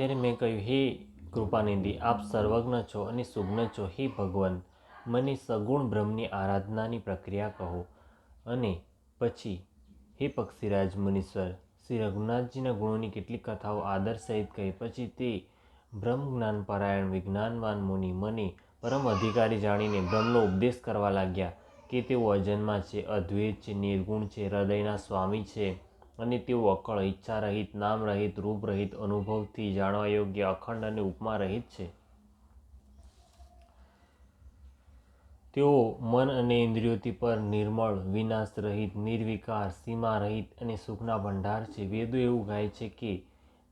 ત્યારે મેં કહ્યું, હે કૃપાનિધિ, આપ સર્વજ્ઞ છો અને સુજ્ઞ છો. હે ભગવાન, મને સગુણ બ્રહ્મની આરાધનાની પ્રક્રિયા કહો. અને પછી હે પક્ષીરાજ મુનીશ્વર, શ્રી રઘુનાથજીના ગુણોની કેટલીક કથાઓ આદર સહિત કહી. પછી તે બ્રહ્મ જ્ઞાન પરાયણ વિજ્ઞાનવાન મુનિ મને પરમ અધિકારી જાણીને બ્રહ્મનો ઉપદેશ કરવા લાગ્યા કે તેઓ અજન્મા છે, અદ્વૈત છે, નિર્ગુણ છે, હૃદયના સ્વામી છે અને તેઓ અકળ, ઈચ્છા રહિત, નામ રહિત, રૂપ રહિત, અનુભવથી જાણવા યોગ્ય, અખંડ અને ઉપમા રહિત છે. તેઓ મન અને ઇન્દ્રિયોથી પર, નિર્મળ, વિનાશ રહિત, નિર્વિકાર, સીમા રહિત અને સુખના ભંડાર છે. વેદો એવું ગાય છે કે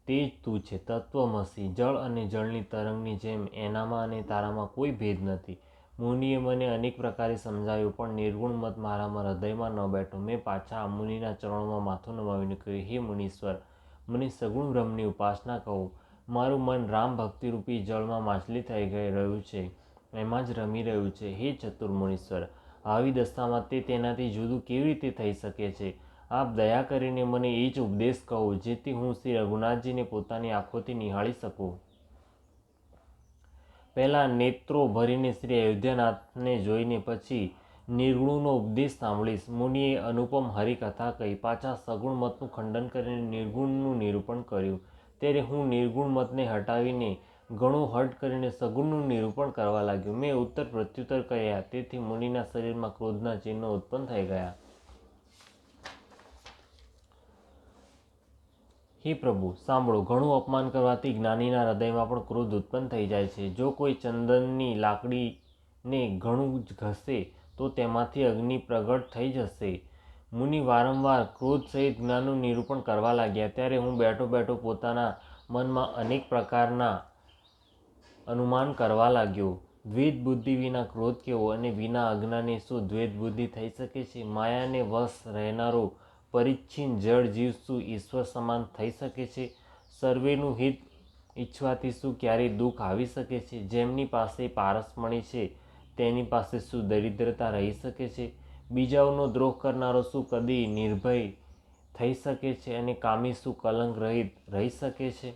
તે જ તું છે, તત્વમસી. જળ અને જળની તરંગની જેમ એનામાં અને તારામાં કોઈ ભેદ નથી. મુનિએ મને અનેક પ્રકારે સમજાવ્યું, પણ નિર્ગુણ મત મારામાં હૃદયમાં ન બેઠો. મેં પાછા આ મુનિના ચરણોમાં માથું નમાવીને કહ્યું, હે મુનીશ્વર, મને સગુણ બ્રહ્મની ઉપાસના કહો. મારું મન રામ ભક્તિરૂપી જળમાં માછલી થઈ રહ્યું છે, એમાં જ રમી રહ્યું છે. હે ચતુર મુનીશ્વર, આવી દશામાં તે તેનાથી જુદું કેવી રીતે થઈ શકે છે? આપ દયા કરીને મને એ જ ઉપદેશ કહો, જેથી હું શ્રી રઘુનાથજીને પોતાની આંખોથી નિહાળી શકું. પહેલાં નેત્રો ભરીને શ્રી અયોધ્યાનાથને જોઈને પછી નિર્ગુણનો ઉપદેશ સાંભળીશ. મુનિએ અનુપમ હરિકથા કહી. પાછા સગુણ મતનું ખંડન કરીને નિર્ગુણનું નિરૂપણ કર્યું. ત્યારે હું નિર્ગુણ મતને હટાવીને ઘણો હઠ કરીને સગુણનું નિરૂપણ કરવા લાગ્યો. મેં ઉત્તર પ્રત્યુત્તર કર્યા, તેથી મુનિના શરીરમાં ક્રોધના ચિહ્નો ઉત્પન્ન થઈ ગયા. હે પ્રભુ, સાંભળો. ઘણું અપમાન કરવાથી જ્ઞાનીના હૃદયમાં પણ ક્રોધ ઉત્પન્ન થઈ જાય છે. જો કોઈ ચંદનની લાકડીને ઘણું જ ઘસે તો તેમાંથી અગ્નિ પ્રગટ થઈ જશે. મુનિ વારંવાર ક્રોધ સહિત જ્ઞાનનું નિરૂપણ કરવા લાગ્યા. ત્યારે હું બેઠો બેઠો પોતાના મનમાં અનેક પ્રકારના અનુમાન કરવા લાગ્યો. દ્વૈત બુદ્ધિ વિના ક્રોધ કેવો, અને વિના અજ્ઞાને શું દ્વૈત બુદ્ધિ થઈ શકે છે? માયાને વશ રહેનારો પરિચ્છિન્ન જળ જીવ શું ઈશ્વર સમાન થઈ શકે છે? સર્વેનું હિત ઈચ્છવાથી શું ક્યારેય દુઃખ આવી શકે છે? જેમની પાસે પારસમણી છે તેની પાસે શું દરિદ્રતા રહી શકે છે? બીજાઓનો દ્રોહ કરનારો શું કદી નિર્ભય થઈ શકે છે? અને કામી શું કલંક રહિત રહી શકે છે?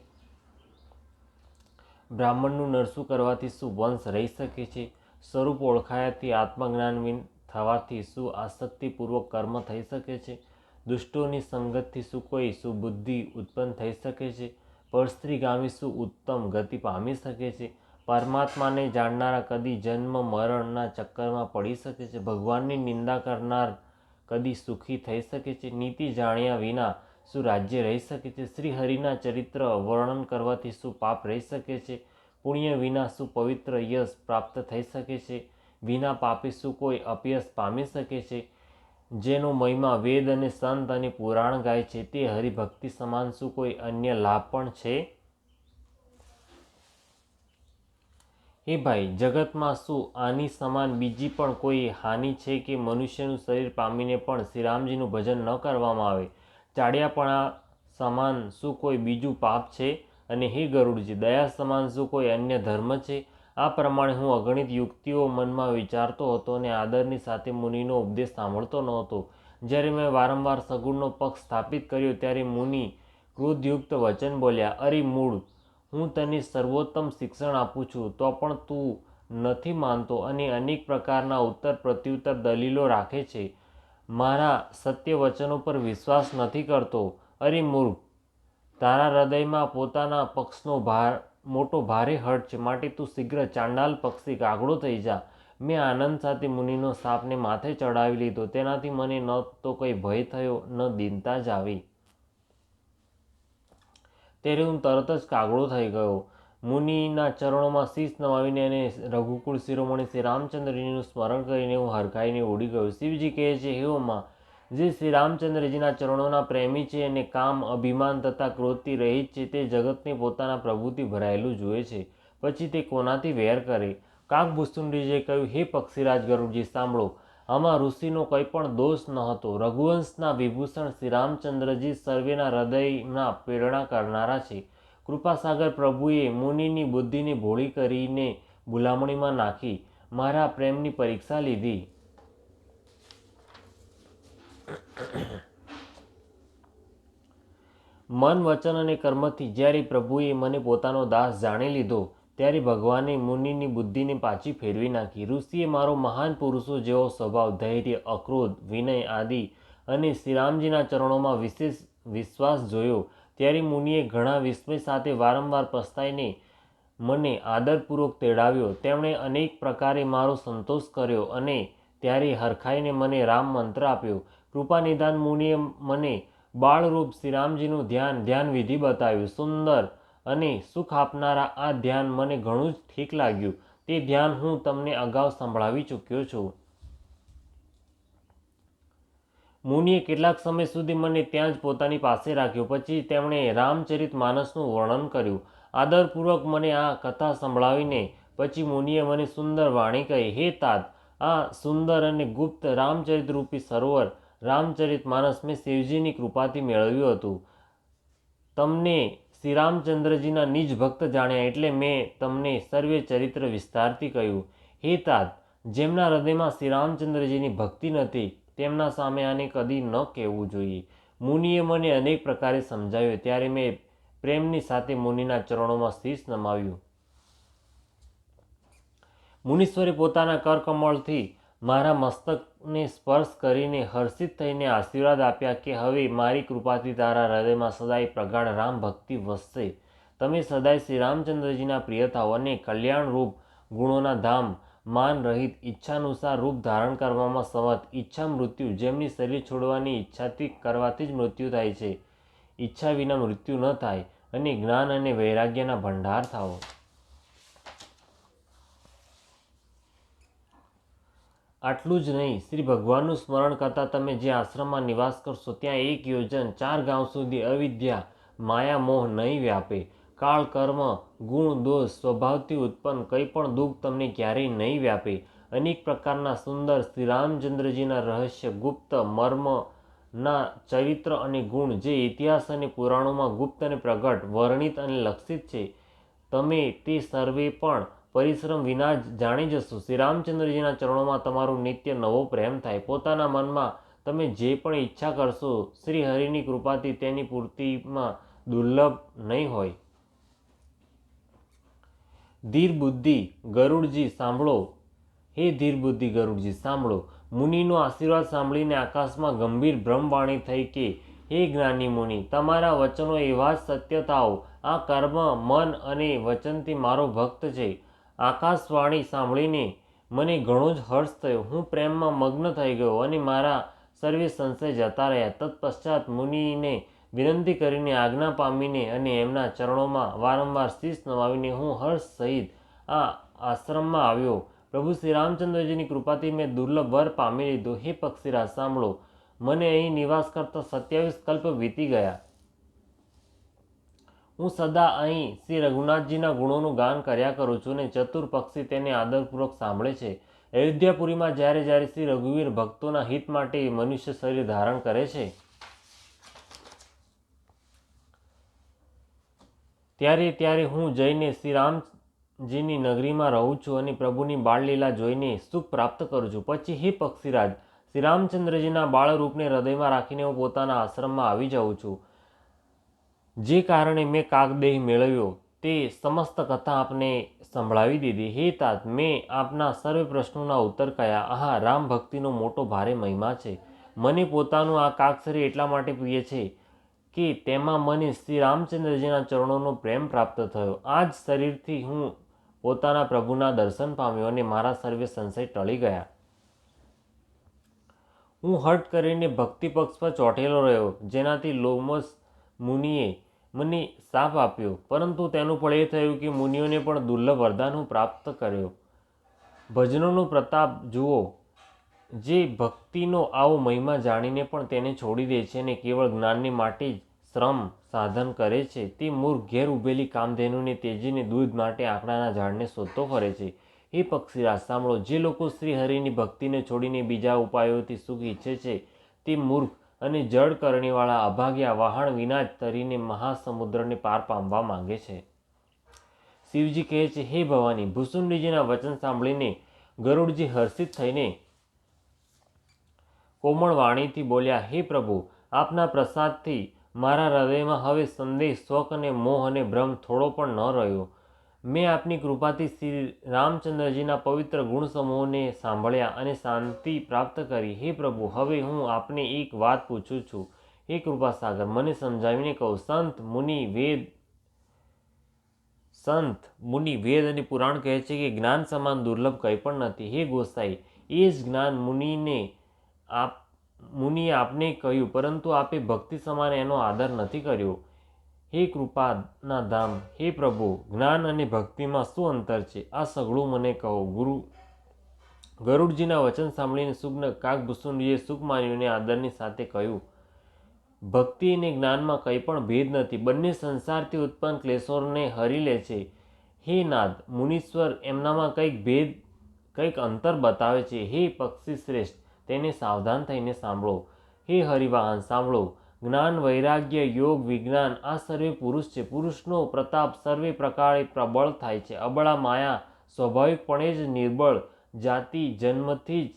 બ્રાહ્મણનું નરસું કરવાથી શું વંશ રહી શકે છે? સ્વરૂપ ઓળખાયાથી આત્મજ્ઞાન થવાથી શું આસક્તિપૂર્વક કર્મ થઈ શકે છે? દુષ્ટોની સંગતથી શું કોઈ સુબુદ્ધિ ઉત્પન્ન થઈ શકે છે? પરસ્ત્રીગામી શું ઉત્તમ ગતિ પામી શકે છે? પરમાત્માને જાણનારા કદી જન્મ મરણના ચક્કરમાં પડી શકે છે? ભગવાનની નિંદા કરનાર કદી સુખી થઈ શકે છે? નીતિ જાણ્યા વિના શું રાજ્ય રહી શકે છે? શ્રી હરિના ચરિત્ર વર્ણન કરવાથી શું પાપ રહી શકે છે? પુણ્ય વિના શું પવિત્ર યશ પ્રાપ્ત થઈ શકે છે? વિના પાપે શું કોઈ અપયશ પામી શકે છે? જેનો મહિમા વેદ અને સંત અને પુરાણ ગાય છે, તે હરિભક્તિ સમાન શું કોઈ અન્ય લાભ પણ છે? હે ભાઈ, જગતમાં શું આની સમાન બીજી પણ કોઈ હાનિ છે કે મનુષ્યનું શરીર પામીને પણ શ્રીરામજીનું ભજન ન કરવામાં આવે? ચાડિયાપણા સમાન શું કોઈ બીજું પાપ છે? અને હે ગરુડજી, દયા સમાન શું કોઈ અન્ય ધર્મ છે? આ પ્રમાણે હું અગણિત યુક્તિઓ મનમાં વિચારતો હતો અને આદરની સાથે મુનિનો ઉપદેશ સાંભળતો નહોતો. જ્યારે મેં વારંવાર સગુણનો પક્ષ સ્થાપિત કર્યો ત્યારે મુનિ ક્રોધયુક્ત વચન બોલ્યા, અરે મૂઢ, હું તને સર્વોત્તમ શિક્ષણ આપું છું તો પણ તું નથી માનતો અને અનેક પ્રકારના ઉત્તર પ્રત્યુત્તર દલીલો રાખે છે. મારા સત્ય વચનો પર વિશ્વાસ નથી કરતો. અરે મૂર્ખ, તારા હૃદયમાં પોતાના પક્ષનો મોટો ભારે હઠ છે, માટે તું શીઘ્ર ચાંડાલ પક્ષી કાગડો થઈ જા. મેં આનંદ સાથે મુનિનો શાપને માથે ચડાવી લીધો. તેનાથી મને ન તો કંઈ ભય થયો, ન દીનતા જ આવી. ત્યારે હું તરત જ કાગડો થઈ ગયો. મુનિના ચરણોમાં શીશ નમાવીને અને રઘુકુળ શિરોમણી શ્રી રામચંદ્રજીનું સ્મરણ કરીને હું હરખાઈને ઉડી ગયો. શિવજી કહે છે, હે ઉમા, જે શ્રી રામચંદ્રજીના ચરણોના પ્રેમી છે અને કામ, અભિમાન તથા ક્રોધથી રહિત છે, તે જગતને પોતાના પ્રભુથી ભરાયેલું જુએ છે, પછી તે કોનાથી વેર કરે? કાકભૂષુંડીજીએ કહ્યું, હે પક્ષીરાજ ગરુડજી, સાંભળો. આમાં ઋષિનો કંઈ પણ દોષ ન હતો. રઘુવંશના વિભૂષણ શ્રી રામચંદ્રજી સર્વેના હૃદયના પ્રેરણા કરનારા છે. કૃપાસાગર પ્રભુએ મુનિની બુદ્ધિને ભોળી કરીને ભૂલામણીમાં નાખી મારા પ્રેમની પરીક્ષા લીધી. મન, વચન અને કર્મથી જ્યારે પ્રભુએ મને પોતાનો દાસ જાણી લીધો ત્યારે ભગવાને મુનિની બુદ્ધિને પાછી ફેરવી નાખી. ઋષિએ મારો મહાન પુરુષો જેવો સ્વભાવ, ધૈર્ય, અક્રોધ, વિનય આદિ અને શ્રીરામજીના ચરણોમાં વિશેષ વિશ્વાસ જોયો ત્યારે મુનિએ ઘણા વિસ્મય સાથે વારંવાર પસ્તાઈને મને આદરપૂર્વક તેડાવ્યો. તેમણે અનેક પ્રકારે મારો સંતોષ કર્યો અને ત્યારે હરખાઈને મને રામ મંત્ર આપ્યો. કૃપાનિધાન મુનિએ મને બાળરૂપ શ્રીરામજીનું ધ્યાન વિધિ બતાવ્યું. સુંદર અને સુખ આપનારા આ ધ્યાન મને ઘણું જ ઠીક લાગ્યું. તે ધ્યાન હું તમને અગાઉ સંભળાવી ચૂક્યો છું. મુનિએ કેટલાક સમય સુધી મને ત્યાં જ પોતાની પાસે રાખ્યો. પછી તેમણે રામચરિત માનસનું વર્ણન કર્યું. આદરપૂર્વક મને આ કથા સંભળાવીને પછી મુનિએ મને સુંદર વાણી કહી. હે તાત, આ સુંદર અને ગુપ્ત રામચરિત રૂપી સરોવર રામચરિત માનસ મેં શિવજીની કૃપાથી મેળવ્યું હતું. તમને શ્રીરામચંદ્રજીના નિજ ભક્ત જાણ્યા એટલે મેં તમને સર્વે ચરિત્ર વિસ્તારથી કહ્યું. હે તાત, જેમના હૃદયમાં શ્રીરામચંદ્રજીની ભક્તિ નથી તેમના સામે આને કદી ન કહેવું જોઈએ. મુનિએ મને અનેક પ્રકારે સમજાવ્યો ત્યારે મેં પ્રેમની સાથે મુનિના ચરણોમાં શીશ નમાવ્યું. મુનીશ્વરે પોતાના કરકમળથી મારા મસ્તકને સ્પર્શ કરીને હર્ષિત થઈને આશીર્વાદ આપ્યા કે હવે મારી કૃપાથી તારા હૃદયમાં સદાય પ્રગાઢ રામ ભક્તિ વસશે. તમે સદાય શ્રીરામચંદ્રજીના પ્રિય થાઓ અને કલ્યાણરૂપ ગુણોના ધામ, માન રહિત, ઈચ્છાનુસાર રૂપ ધારણ કરવામાં સમર્થ, ઈચ્છા મૃત્યુ, જેમની શરીર છોડવાની ઈચ્છાથી કરવાથી જ મૃત્યુ થાય છે, ઈચ્છા વિના મૃત્યુ ન થાય, અને જ્ઞાન અને વૈરાગ્યના ભંડાર થાઓ. આટલું જ નહીં, શ્રી ભગવાનનું સ્મરણ કરતાં તમે જે આશ્રમમાં નિવાસ કરશો ત્યાં 1 યોજન 4 ગાંવ સુધી અવિદ્યા, માયા, મોહ નહીં વ્યાપે. કાળ, કર્મ, ગુણ, દોષ, સ્વભાવથી ઉત્પન્ન કંઈ પણ દુઃખ તમને ક્યારેય નહીં વ્યાપે. અનેક પ્રકારના સુંદર શ્રીરામચંદ્રજીના રહસ્ય, ગુપ્ત મર્મના ચરિત્ર અને ગુણ જે ઇતિહાસ અને પુરાણોમાં ગુપ્ત અને પ્રગટ, વર્ણિત અને લક્ષિત છે, તમે તે સર્વે પણ પરિશ્રમ વિના જ જાણી જશો. શ્રીરામચંદ્રજીના ચરણોમાં તમારો નિત્ય નવો પ્રેમ થાય. પોતાના મનમાં તમે જે પણ ઈચ્છા કરશો શ્રી હરિની કૃપાથી તેની પૂર્તિમાં દુર્લભ નહીં હોય. ધીર બુદ્ધિ ગરુડજી સાંભળો. હે ધીર બુદ્ધિ ગરુડજી સાંભળો. મુનિનો આશીર્વાદ સાંભળીને આકાશમાં ગંભીર બ્રહ્મવાણી થઈ કે હે જ્ઞાની મુનિ, તમારા વચનો એવા જ સત્ય થાઓ. આ કર્મ, મન અને વચનથી મારો ભક્ત છે. આકાશવાણી સાંભળીને મને ઘણો જ હર્ષ થયો. હું પ્રેમમાં મગ્ન થઈ ગયો અને મારા સર્વે સંશય જતા રહ્યા. તત્પશ્ચાત મુનિને વિનંતી કરીને આજ્ઞા પામીને અને એમના ચરણોમાં વારંવાર શીશ નમાવીને હું હર્ષ સહિત આ આશ્રમમાં આવ્યો. પ્રભુ શ્રી રામચંદ્રજીની કૃપાથી મેં દુર્લભ વર પામી લીધો. હે પક્ષીરાજ સાંભળો. મને અહીં નિવાસ કરતા 27 કલ્પ વીતી ગયા. હું સદા અહીં શ્રી રઘુનાથજીના ગુણોનું ગાન કર્યા કરું છું અને ચતુર પક્ષી તેને આદરપૂર્વક સાંભળે છે. અયોધ્યાપુરીમાં જ્યારે જ્યારે શ્રી રઘુવીર ભક્તોના હિત માટે મનુષ્ય શરીર ધારણ કરે છે ત્યારે ત્યારે હું જઈને શ્રી રામજીની નગરીમાં રહું છું અને પ્રભુની બાળલીલા જોઈને સુખ પ્રાપ્ત કરું છું. પછી હે પક્ષીરાજ, શ્રી રામચંદ્રજીના બાળરૂપને હૃદયમાં રાખીને હું પોતાના આશ્રમમાં આવી જાઉં છું. જે કારણે મેં કાગદેહ મેળવ્યો તે સમસ્ત કથા આપને સંભળાવી દીધી. હે તાત, મેં આપના સર્વે પ્રશ્નોના ઉત્તર કહ્યા. આહા, રામ ભક્તિનો મોટો ભારે મહિમા છે. મને પોતાનું આ કાગશરીર એટલા માટે પ્રિય છે કે તેમાં મને શ્રી રામચંદ્રજીના ચરણોનો પ્રેમ પ્રાપ્ત થયો. આ જ શરીરથી હું પોતાના પ્રભુના દર્શન પામ્યો અને મારા સર્વે સંશય ટળી ગયા. હું હઠ કરીને ભક્તિ પક્ષ પર ચોંટેલો રહ્યો, જેનાથી લોમસ મુનિએ મને શાપ આપ્યો. પરંતુ તેનું ફળ એ થયું કે મુનિઓને પણ દુર્લભ વરદાન હું પ્રાપ્ત કર્યો. ભજનોનો પ્રતાપ જુઓ. જે ભક્તિનો આવો મહિમા જાણીને પણ તેને છોડી દે છે અને કેવળ જ્ઞાનને માટે જ શ્રમ સાધન કરે છે, તે મૂર્ખ ઘેર ઉભેલી કામધેનુને તેજીને દૂધ માટે આંકડાના ઝાડને શોધતો ફરે છે. હે પક્ષીરાજ સાંભળો. જે લોકો શ્રી હરિની ભક્તિને છોડીને બીજા ઉપાયોથી સુખ ઈચ્છે છે તે મૂર્ખ અને જડ કરણીવાળા અભાગ્યા વહાણ વિના જ તરીને મહાસમુદ્રને પાર પામવા માંગે છે. શિવજી કહે છે, હે ભવાની, ભૂસુંડીજીના વચન સાંભળીને ગરુડજી હર્ષિત થઈને કોમળ વાણીથી બોલ્યા, હે પ્રભુ, આપના પ્રસાદથી મારા હૃદયમાં હવે સંદેહ, શોક અને મોહ અને ભ્રમ થોડો પણ ન રહ્યો. મેં આપની કૃપાથી શ્રી રામચંદ્રજીના પવિત્ર ગુણ સમૂહોને સાંભળ્યા અને શાંતિ પ્રાપ્ત કરી. હે પ્રભુ, હવે હું આપને એક વાત પૂછું છું. હે કૃપાસાગર, મને સમજાવીને કહો. સંત, મુનિ, વેદ અને પુરાણ કહે છે કે જ્ઞાન સમાન દુર્લભ કંઈ પણ નથી. હે ગોસાઈ, એ જ જ્ઞાન મુનિએ આપને કહ્યું, પરંતુ આપે ભક્તિ સમાન એનો આદર નથી કર્યો. હે કૃપાના ધામ, હે પ્રભુ, જ્ઞાન અને ભક્તિમાં શું અંતર છે? આ સઘળું મને કહો. ગરુડજીના વચન સાંભળીને સુગ્ન કાગભૂષુંડીએ સુખ માન્યું અને આદરની સાથે કહ્યું, ભક્તિ અને જ્ઞાનમાં કંઈ પણ ભેદ નથી. બંને સંસારથી ઉત્પન્ન ક્લેશોને હરી લે છે. હે નાદ, મુનીશ્વર એમનામાં કંઈક અંતર બતાવે છે. હે પક્ષી શ્રેષ્ઠ, તેને સાવધાન થઈને સાંભળો. હે હરિવાહન, સાંભળો. જ્ઞાન, વૈરાગ્ય, યોગ, વિજ્ઞાન આ સર્વે પુરુષ છે. પુરુષનો પ્રતાપ સર્વે પ્રકારે પ્રબળ થાય છે. અબળા માયા સ્વાભાવિકપણે જ નિર્બળ, જાતિ જન્મથી જ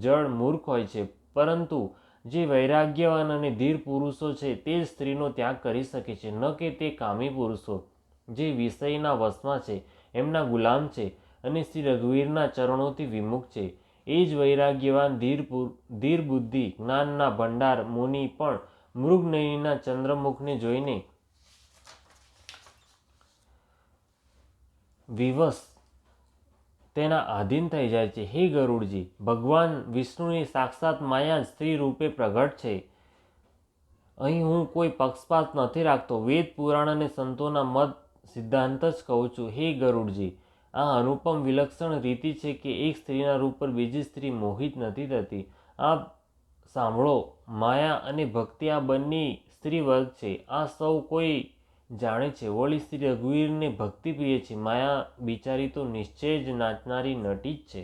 જડ મૂર્ખ હોય છે. પરંતુ જે વૈરાગ્યવાન અને ધીર પુરુષો છે તે જ સ્ત્રીનો ત્યાગ કરી શકે છે, ન કે તે કામી પુરુષો જે વિષયના વશમાં છે, એમના ગુલામ છે અને શ્રી રઘુવીરના ચરણોથી વિમુખ છે. એ જ વૈરાગ્યવાન ધીર બુદ્ધિ જ્ઞાનના ભંડાર મુનિ પણ મૃગનયનીના ચંદ્રમુખને જોઈને વિવશ તેના આધીન થઈ જાય છે. હે ગરુડજી, ભગવાન વિષ્ણુની સાક્ષાત માયા સ્ત્રી રૂપે પ્રગટ છે. અહીં હું કોઈ પક્ષપાત નથી રાખતો. વેદ, પુરાણ અને સંતોના મત સિદ્ધાંત જ કહું છું. હે ગરુડજી, આ અનુપમ વિલક્ષણ રીતિ છે કે એક સ્ત્રીના રૂપ પર બીજી સ્ત્રી મોહિત નથી થતી. આ સાંભળો, માયા અને ભક્તિ આ બંને સ્ત્રી વર્ગ છે. આ સૌ કોઈ જાણે છે. વળી શ્રી રઘુવીરને ભક્તિ પ્રિય છે. માયા બિચારી તો નિશ્ચય જ નાચનારી નટી જ છે.